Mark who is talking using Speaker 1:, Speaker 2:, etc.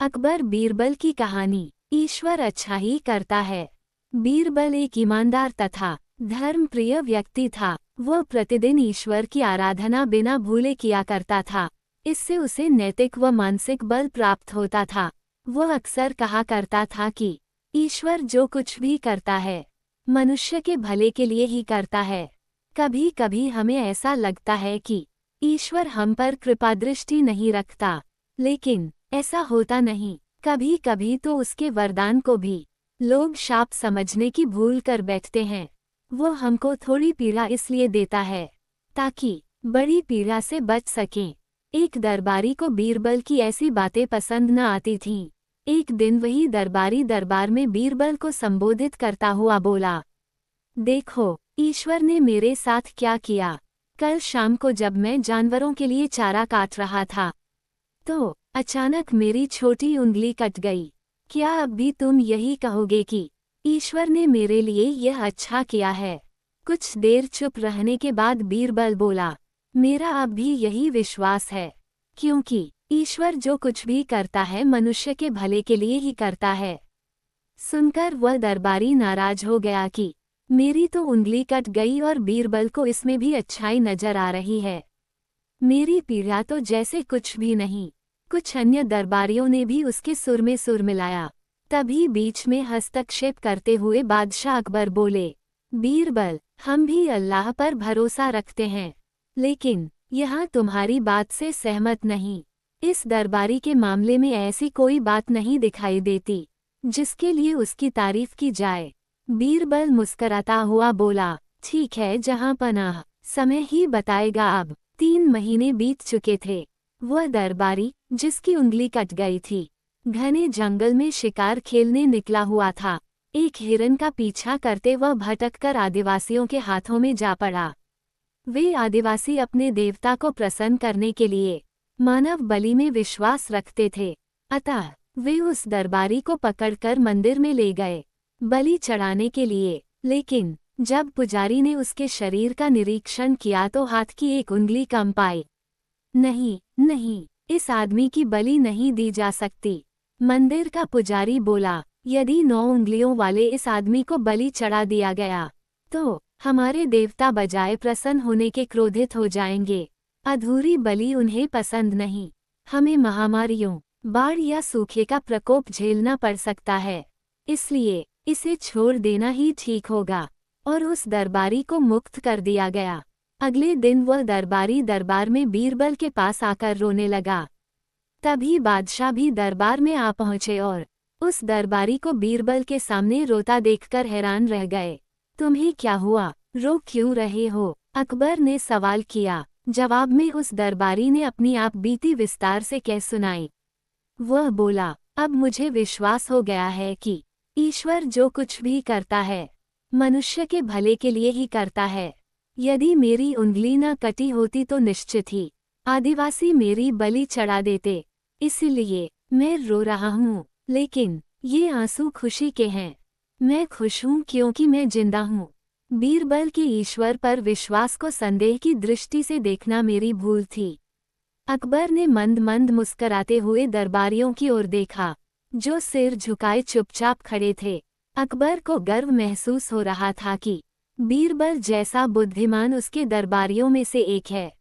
Speaker 1: अकबर बीरबल की कहानी। ईश्वर अच्छा ही करता है। बीरबल एक ईमानदार तथा धर्मप्रिय व्यक्ति था। वह प्रतिदिन ईश्वर की आराधना बिना भूले किया करता था। इससे उसे नैतिक व मानसिक बल प्राप्त होता था। वह अक्सर कहा करता था कि ईश्वर जो कुछ भी करता है मनुष्य के भले के लिए ही करता है। कभी कभी हमें ऐसा लगता है कि ईश्वर हम पर कृपादृष्टि नहीं रखता, लेकिन ऐसा होता नहीं। कभी कभी तो उसके वरदान को भी लोग शाप समझने की भूल कर बैठते हैं। वो हमको थोड़ी पीड़ा इसलिए देता है ताकि बड़ी पीड़ा से बच सकें। एक दरबारी को बीरबल की ऐसी बातें पसंद न आती थीं। एक दिन वही दरबारी दरबार में बीरबल को संबोधित करता हुआ बोला, देखो ईश्वर ने मेरे साथ क्या किया। कल शाम को जब मैं जानवरों के लिए चारा काट रहा था तो अचानक मेरी छोटी उंगली कट गई। क्या अब भी तुम यही कहोगे कि ईश्वर ने मेरे लिए यह अच्छा किया है? कुछ देर चुप रहने के बाद बीरबल बोला, मेरा अब भी यही विश्वास है, क्योंकि ईश्वर जो कुछ भी करता है मनुष्य के भले के लिए ही करता है। सुनकर वह दरबारी नाराज हो गया कि मेरी तो उंगली कट गई और बीरबल को इसमें भी अच्छाई नजर आ रही है। मेरी पीड़ा तो जैसे कुछ भी नहीं। कुछ अन्य दरबारियों ने भी उसके सुर में सुर मिलाया। तभी बीच में हस्तक्षेप करते हुए बादशाह अकबर बोले, बीरबल, हम भी अल्लाह पर भरोसा रखते हैं, लेकिन यहाँ तुम्हारी बात से सहमत नहीं। इस दरबारी के मामले में ऐसी कोई बात नहीं दिखाई देती जिसके लिए उसकी तारीफ की जाए। बीरबल मुस्कराता हुआ बोला, ठीक है जहाँ पनाह, समय ही बताएगा। अब 3 महीने बीत चुके थे। वह दरबारी जिसकी उंगली कट गई थी घने जंगल में शिकार खेलने निकला हुआ था। एक हिरन का पीछा करते वह भटककर आदिवासियों के हाथों में जा पड़ा। वे आदिवासी अपने देवता को प्रसन्न करने के लिए मानव बलि में विश्वास रखते थे, अतः वे उस दरबारी को पकड़कर मंदिर में ले गए बलि चढ़ाने के लिए। लेकिन जब पुजारी ने उसके शरीर का निरीक्षण किया तो हाथ की एक उंगली कम पाई। नहीं नहीं, इस आदमी की बलि नहीं दी जा सकती। मंदिर का पुजारी बोला, यदि 9 उंगलियों वाले इस आदमी को बलि चढ़ा दिया गया तो हमारे देवता बजाय प्रसन्न होने के क्रोधित हो जाएंगे। अधूरी बलि उन्हें पसंद नहीं। हमें महामारियों, बाढ़ या सूखे का प्रकोप झेलना पड़ सकता है, इसलिए इसे छोड़ देना ही ठीक होगा। और उस दरबारी को मुक्त कर दिया गया। अगले दिन वह दरबारी दरबार में बीरबल के पास आकर रोने लगा। तभी बादशाह भी दरबार में आ पहुंचे और उस दरबारी को बीरबल के सामने रोता देखकर हैरान रह गए। तुम्हें क्या हुआ, रो क्यों रहे हो? अकबर ने सवाल किया। जवाब में उस दरबारी ने अपनी आप बीती विस्तार से कह सुनाई। वह बोला, अब मुझे विश्वास हो गया है कि ईश्वर जो कुछ भी करता है मनुष्य के भले के लिए ही करता है। यदि मेरी उंगली न कटी होती तो निश्चित ही आदिवासी मेरी बलि चढ़ा देते। इसलिए मैं रो रहा हूँ, लेकिन ये आंसू खुशी के हैं। मैं खुश हूँ क्योंकि मैं जिंदा हूँ। बीरबल के ईश्वर पर विश्वास को संदेह की दृष्टि से देखना मेरी भूल थी। अकबर ने मंद मंद मुस्कराते हुए दरबारियों की ओर देखा, जो सिर झुकाए चुपचाप खड़े थे। अकबर को गर्व महसूस हो रहा था कि बीरबल जैसा बुद्धिमान उसके दरबारियों में से एक है।